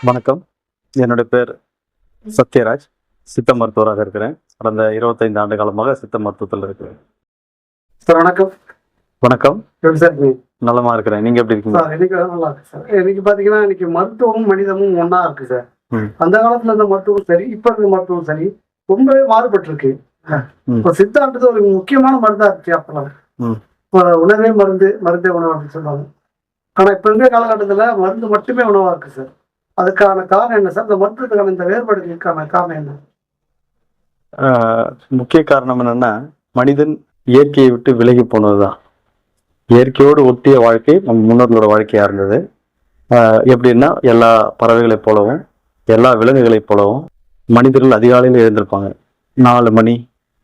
வணக்கம். என்னுடைய பேர் சத்யராஜ். சித்த மருத்துவராக இருக்கிறேன். கடந்த 25 ஆண்டு காலமாக சித்த மருத்துவத்தில் இருக்கிறேன். சார் வணக்கம். வணக்கம். எப்படி சார் இருக்கீங்க? நலமா இருக்கிறேன். நீங்க எப்படி இருக்கீங்க? சார் இன்னைக்கு நல்லா இருக்கு சார். இன்னைக்கு பாத்தீங்கன்னா இன்னைக்கு மருத்துவமும் மனிதமும் ஒண்ணா இருக்கு சார். ம். அந்த காலத்துல இருந்த மருத்துவம் சரி, இப்ப இருக்க மருத்துவம் சரி, ரொம்பவே மாறுபட்டு இருக்கு. இப்ப சித்தான்றது ஒரு முக்கியமான மருந்தா இருக்கு அப்பெல்லாம். ம். இப்ப உணவே மருந்து, மருந்தே உணவு அப்படின்னு சொல்லுவாங்க. ஆனா இப்ப இருக்க காலகட்டத்துல மருந்து மட்டுமே உணவா இருக்கு சார். அதுக்கான காரணம் என்ன சார்? இந்த மருத்துவத்துக்கான இந்த வேறுபாடுகளுக்கான காரணம் என்ன? முக்கிய காரணம் என்னன்னா, மனிதன் இயற்கையை விட்டு விலகி போனதுதான். இயற்கையோடு ஒட்டிய வாழ்க்கை நம்ம முன்னோர்களோட வாழ்க்கையா இருந்தது. எப்படின்னா, எல்லா பறவைகளைப் போலவும் எல்லா விலங்குகளைப் போலவும் மனிதர்கள் அதிகாலையில் எழுந்திருப்பாங்க. 4 மணி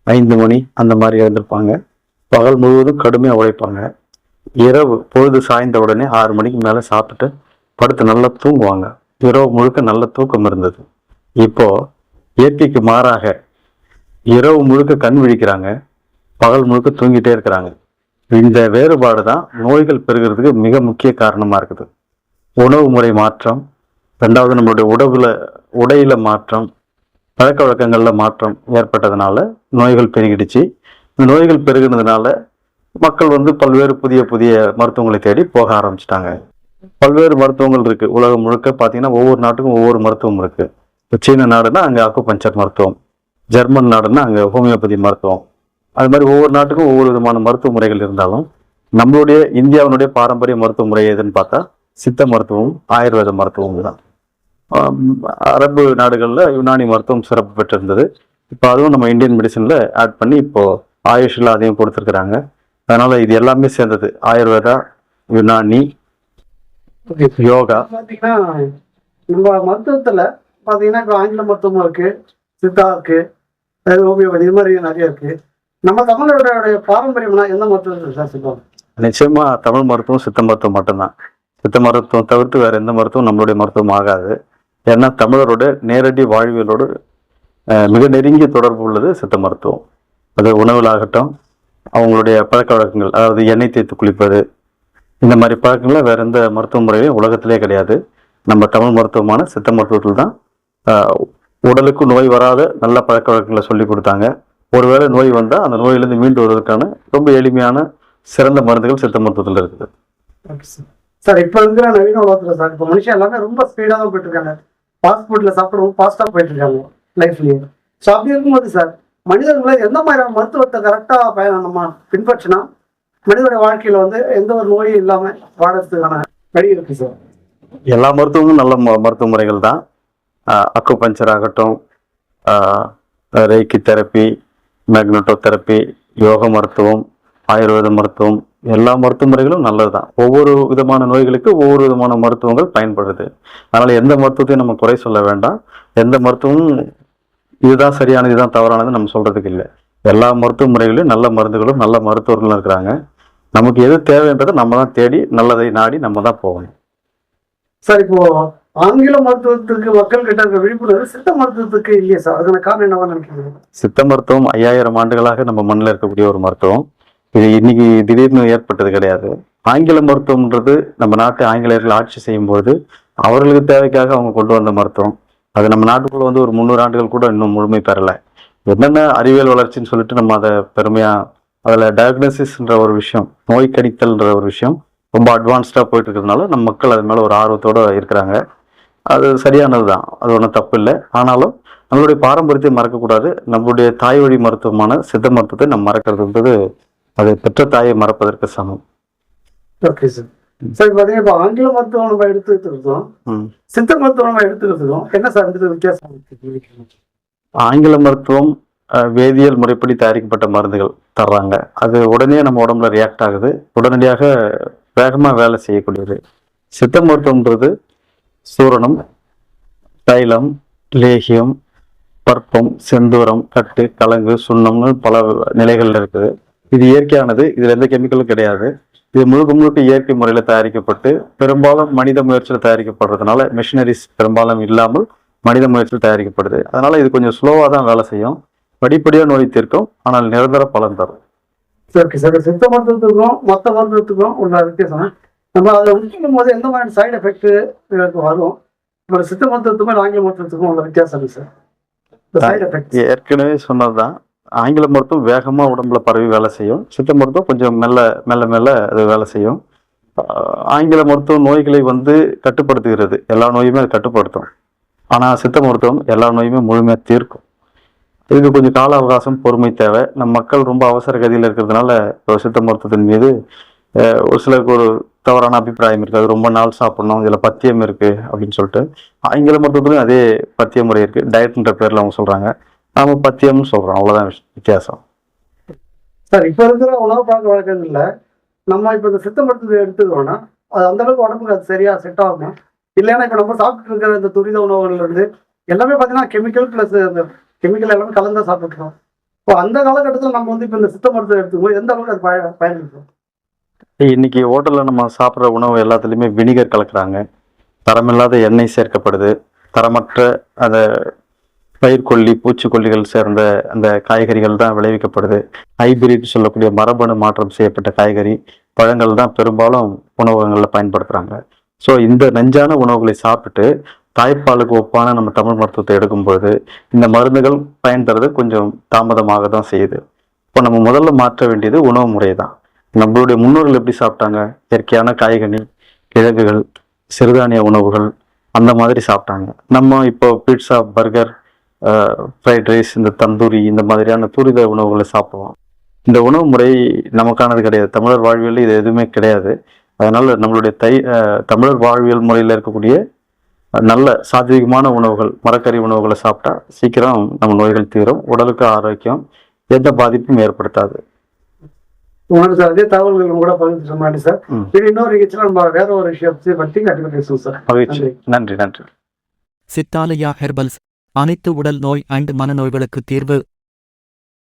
5 மணி அந்த மாதிரி எழுந்திருப்பாங்க. பகல் முழுவதும் கடுமையாக உழைப்பாங்க. இரவு பொழுது சாய்ந்த உடனே 6 மணிக்கு மேலே சாப்பிட்டுட்டு படுத்து நல்லா தூங்குவாங்க. இரவு முழுக்க நல்ல தூக்கம் இருந்தது. இப்போ இயற்கைக்கு மாறாக இரவு முழுக்க கண் விழிக்கிறாங்க, பகல் முழுக்க தூங்கிட்டே இருக்கிறாங்க. இந்த வேறுபாடு தான் நோய்கள் பெருகிறதுக்கு மிக முக்கிய காரணமா இருக்குது. உணவு முறை மாற்றம், ரெண்டாவது நம்மளுடைய உடையில மாற்றம், பழக்க வழக்கங்கள்ல மாற்றம் ஏற்பட்டதுனால நோய்கள் பெருகிடுச்சு. இந்த நோய்கள் பெருகினதுனால மக்கள் பல்வேறு புதிய புதிய மருத்துவங்களை தேடி போக ஆரம்பிச்சிட்டாங்க. பல்வேறு மருத்துவங்கள் இருக்கு. உலகம் முழுக்க பார்த்தீங்கன்னா ஒவ்வொரு நாட்டுக்கும் ஒவ்வொரு மருத்துவம் இருக்கு. இப்போ சீன நாடுனா அங்கே அக்குபஞ்சர் மருத்துவம், ஜெர்மன் நாடுனா அங்கே ஹோமியோபதி மருத்துவம். அது மாதிரி ஒவ்வொரு நாட்டுக்கும் ஒவ்வொரு விதமான மருத்துவ முறைகள் இருந்தாலும் நம்மளுடைய இந்தியாவினுடைய பாரம்பரிய மருத்துவ முறை எதுன்னு பார்த்தா சித்த மருத்துவம், ஆயுர்வேத மருத்துவம் தான். அரபு நாடுகளில் யுனானி மருத்துவம் சிறப்பு பெற்றிருந்தது. இப்போ அதுவும் நம்ம இந்தியன் மெடிசனில் ஆட் பண்ணி இப்போ ஆயுஷில் அதையும் கொடுத்துருக்குறாங்க. அதனால இது எல்லாமே சேர்ந்தது ஆயுர்வேதா, யுனானி, யோகா. பாத்தீங்கன்னா நம்ம மருத்துவத்துல பாத்தீங்கன்னா இப்ப ஆங்கில மருத்துவமும் இருக்கு, சித்தா இருக்கு, ஹோமியோபதி இது மாதிரி நிறைய இருக்கு. நம்ம தமிழோட பாரம்பரியம்னா எந்த மருத்துவம் சார் சொல்லுவாங்க? நிச்சயமா தமிழ் மருத்துவம் சித்த மருத்துவம் மட்டும்தான். சித்த மருத்துவம் தவிர்த்து வேற எந்த மருத்துவம் நம்மளுடைய மருத்துவம் ஆகாது. ஏன்னா தமிழரோட நேரடி வாழ்வியலோடு மிக நெருங்கிய தொடர்பு உள்ளது சித்த மருத்துவம். அது உணவுலாகட்டும், அவங்களுடைய பழக்க வழக்கங்கள், அதாவது எண்ணெய் தேய்த்து குளிப்பது, இந்த மாதிரி பழக்கங்கள்ல வேற எந்த மருத்துவ முறையும் உலகத்திலே கிடையாது. நம்ம தமிழ் மருத்துவமான சித்த மருத்துவத்தில் தான் உடலுக்கு நோய் வராத நல்ல பழக்க வழக்கங்களை சொல்லி கொடுத்தாங்க. ஒருவேளை நோய் வந்தால் அந்த நோயிலிருந்து மீண்டு வருவதற்கான ரொம்ப எளிமையான சிறந்த மருந்துகள் சித்த மருத்துவத்தில் இருக்குது. சார் இப்ப இருக்கிற நவீன உலகத்துல சார் இப்ப மனுஷன் எல்லாமே ரொம்ப ஸ்பீடா தான் போயிட்டு இருக்காங்க. ஃபாஸ்ட் ஃபுட்ல சாப்பிட்டு ரொம்ப ஃபாஸ்டா போயிட்டு இருக்காங்க லைஃப்லயே. ஸோ அப்படி இருக்கும்போது சார் மனிதர்களை எந்த மாதிரியான மருத்துவத்தை கரெக்டா நம்ம பின்பற்றினா மனிதனுடைய வாழ்க்கையில எந்த ஒரு நோயும் இல்லாம வாழறதுக்கான வழி இருக்கு சார்? எல்லா மருத்துவமும் நல்ல மருத்துவ முறைகள் தான். அக்குபஞ்சர் ஆகட்டும், ரேக்கி தெரப்பி, மேக்னட்டோ தெரப்பி, யோக மருத்துவம், ஆயுர்வேத மருத்துவம், எல்லா மருத்துவ முறைகளும் நல்லது தான். ஒவ்வொரு விதமான நோய்களுக்கு ஒவ்வொரு விதமான மருத்துவங்கள் பயன்படுது. அதனால எந்த மருத்துவத்தையும் நம்ம குறை சொல்ல வேண்டாம். எந்த மருத்துவமும் இதுதான் சரியானது இதுதான் தவறானது நம்ம சொல்றதுக்கு இல்லை. எல்லா மருத்துவ முறைகளையும் நல்ல மருந்துகளும் நல்ல மருத்துவர்களும் இருக்கிறாங்க. நமக்கு எது தேவைன்றதை நம்ம தான் தேடி நல்லதை நாடி நம்ம தான் போகணும். சார் இப்போ ஆங்கில மருத்துவத்துக்கு மக்கள் கிட்ட இருக்க விழிப்புணர்வு சித்த மருத்துவத்துக்கு இல்லையா சார்? அதுக்கான காரணம் என்னவா நினைக்கிறீங்க? சித்த மருத்துவம் 5000 ஆண்டுகளாக நம்ம மண்ணில் இருக்கக்கூடிய ஒரு மருத்துவம். இது இன்னைக்கு திடீர்னு ஏற்பட்டது கிடையாது. ஆங்கில மருத்துவம்ன்றது நம்ம நாட்டை ஆங்கிலேயர்கள் ஆட்சி செய்யும்போது அவர்களுக்கு தேவைக்காக அவங்க கொண்டு வந்த மருத்துவம். அது நம்ம நாட்டுக்குள்ள ஒரு 300 ஆண்டுகள் கூட இன்னும் முழுமை பெறலை. என்னென்ன அறிவியல் வளர்ச்சின்னு சொல்லிட்டு நம்ம அதை பெருமையா அதில் டயக்னோசிஸ்ன்ற ஒரு விஷயம், நோய் கணித்தல்ன்ற ஒரு விஷயம் ரொம்ப அட்வான்ஸ்டாக போயிட்டு இருக்கிறதுனால நம்ம மக்கள் அது மேலே ஒரு ஆர்வத்தோடு இருக்கிறாங்க. அது சரியானது தான், அது ஒன்றும் தப்பு இல்லை. ஆனாலும் நம்மளுடைய பாரம்பரியத்தை மறக்கக்கூடாது. நம்மளுடைய தாய் வழி மருத்துவமான சித்த மருத்துவத்தை நம்ம மறக்கிறதுன்றது அது பெற்ற தாயை மறப்பதற்கு சமம். Okay sir. சார் பார்த்தீங்கன்னா இப்போ ஆங்கில மருத்துவம் நம்ம எடுத்துக்கிறதும் சித்த மருத்துவம் நம்ம எடுத்துக்கிறதும் என்ன சார் வித்தியாசம்? ஆங்கில மருத்துவம் வேதியியல் முறைப்படி தயாரிக்கப்பட்ட மருந்துகள் தர்றாங்க. அது உடனே நம்ம உடம்புல ரியாக்ட் ஆகுது, உடனடியாக வேகமாக வேலை செய்யக்கூடியது. சித்த மருத்துவம்ன்றது சூரணம், தைலம், லேகியம், பற்பம், செந்தூரம், கட்டு, கலங்கு, சுண்ணம்னு பல நிலைகள் இருக்குது. இது இயற்கையானது, இதுல எந்த கெமிக்கலும் கிடையாது. இது முழுக்க முழுக்க இயற்கை முறையில் தயாரிக்கப்பட்டு பெரும்பாலும் மனித முயற்சியில் தயாரிக்கப்படுறதுனால மிஷினரிஸ் பெரும்பாலும் இல்லாமல் மனித முயற்சியில் தயாரிக்கப்படுது. அதனால இது கொஞ்சம் ஸ்லோவாக தான் வேலை செய்யும், படிப்படியாக நோய் தீர்க்கும், ஆனால் நிரந்தர பலன் தரும். சரி சார், சித்த மருத்துவத்துக்கும் மற்ற மருத்துவத்துக்கும் உள்ள வித்தியாசம் நம்ம அதை உட்கொள்ளும் போது எந்த மாதிரி சைடு எஃபெக்ட் வரும், இப்போ சித்த மருத்துவத்துக்கும் ஆங்கில மருத்துவத்துக்கும் உள்ள வித்தியாசம் இருக்கு சார். இந்த சைடு எஃபெக்ட். ஏற்கனவே சொன்னதுதான், ஆங்கில மருத்துவம் வேகமா உடம்புல பரவி வேலை செய்யும். சித்த மருத்துவம் கொஞ்சம் மெல்ல மெல்ல மெல்ல அது வேலை செய்யும். ஆங்கில மருத்துவம் நோய்களை வந்து கட்டுப்படுத்துகிறது, எல்லா நோயுமே அது கட்டுப்படுத்தும். ஆனா சித்த மருத்துவம் எல்லா நோயுமே முழுமையா தீர்க்கும். இதுக்கு கொஞ்சம் கால அவகாசம், பொறுமை தேவை. நம்ம மக்கள் ரொம்ப அவசர கதியில் இருக்கிறதுனால சித்த மருத்துவத்தின் மீது ஒரு சிலருக்கு ஒரு தவறான அபிப்பிராயம் இருக்கு. அது ரொம்ப நாள் சாப்பிடணும், இதுல பத்தியம் இருக்கு அப்படின்னு சொல்லிட்டு. ஆங்கில மருத்துவத்திலும் அதே பத்திய முறை இருக்கு, டயட்ன்ற பேர்ல அவங்க சொல்றாங்க. நாம பத்தியம்னு சொல்றோம், அவ்வளவுதான் வித்தியாசம். சார் இப்போ இருக்கிற உணவு பழக்க வழக்கங்கள்ல நம்ம இப்போ இந்த சித்த மருத்துவத்தை எடுத்துக்கோன்னா அது அந்த அளவுக்கு உடம்புக்கு அது சரியா செட் ஆகுமா? இல்லைன்னா இப்போ நம்ம சாப்பிட்டு இருக்கிற இந்த துரித உணவுகள்ல இருந்து எல்லாமே பார்த்தீங்கன்னா கெமிக்கல் ப்ளஸ் இந்த கெமிக்கல் எல்லாமே கலந்து சாப்பிட்டுருக்கோம். இப்போ அந்த காலகட்டத்தில் நம்ம வந்து இப்போ இந்த சித்த மருத்துவம் எடுத்துக்கும்போது எந்த அளவுக்கு அது பயன்படுத்தும்? இன்னைக்கு ஹோட்டல்ல நம்ம சாப்பிட்ற உணவு எல்லாத்துலயுமே வினிகர் கலக்குறாங்க, தரமில்லாத எண்ணெய் சேர்க்கப்படுது, தரமற்ற அந்த பயிர்க்கொல்லி, பூச்சிக்கொல்லிகள் சேர்ந்த அந்த காய்கறிகள் தான் விளைவிக்கப்படுது. ஹைபிரிட் சொல்லக்கூடிய மரபணு மாற்றம் செய்யப்பட்ட காய்கறி, பழங்கள் தான் பெரும்பாலும் உணவகங்களில் பயன்படுத்துறாங்க. ஸோ இந்த நஞ்சான உணவுகளை சாப்பிட்டு தாய்ப்பாலுக்கு ஒப்பான நம்ம தமிழ் மருத்துவத்தை எடுக்கும்போது இந்த மருந்துகள் பயன் தரது கொஞ்சம் தாமதமாக தான் செய்யுது. இப்போ நம்ம முதல்ல மாற்ற வேண்டியது உணவு முறை தான். நம்மளுடைய முன்னோர்கள் எப்படி சாப்பிட்டாங்க? இயற்கையான காய்கனி, கிழங்குகள், சிறுதானிய உணவுகள் அந்த மாதிரி சாப்பிட்டாங்க. நம்ம இப்போ பீட்சா, பர்கர், ஃப்ரைட் ரைஸ், இந்த தந்தூரி இந்த மாதிரியான துரித உணவுகளை சாப்பிடுவோம். இந்த உணவு முறை நமக்கானது கிடையாது. தமிழர் வாழ்வியல் இது எதுவுமே கிடையாது. அதனால நம்மளுடைய தமிழர் வாழ்வியல் முறையில் இருக்கக்கூடிய நல்ல சாத்வீகமான உணவுகள், மரக்கறி உணவுகளை சாப்பிட்டா சீக்கிரம் நம்ம நோய்கள் தீரும், உடலுக்கு ஆரோக்கியம், எந்த பாதிப்பும் ஏற்படுத்தாது. உங்களுக்கு சார் அதே தகவல்கள் கூட பகிர்ந்து சொன்னாடி சார். இது இன்னொரு நிகழ்ச்சியில் நம்ம வேற ஒரு விஷயத்தை பற்றி கண்டிப்பாக பேசுவோம் சார். மகிழ்ச்சி. நன்றி. சித்தாலயா ஹெர்பல்ஸ் அனைத்து உடல் நோய் அண்ட் மனநோய்களுக்கு தீர்வு.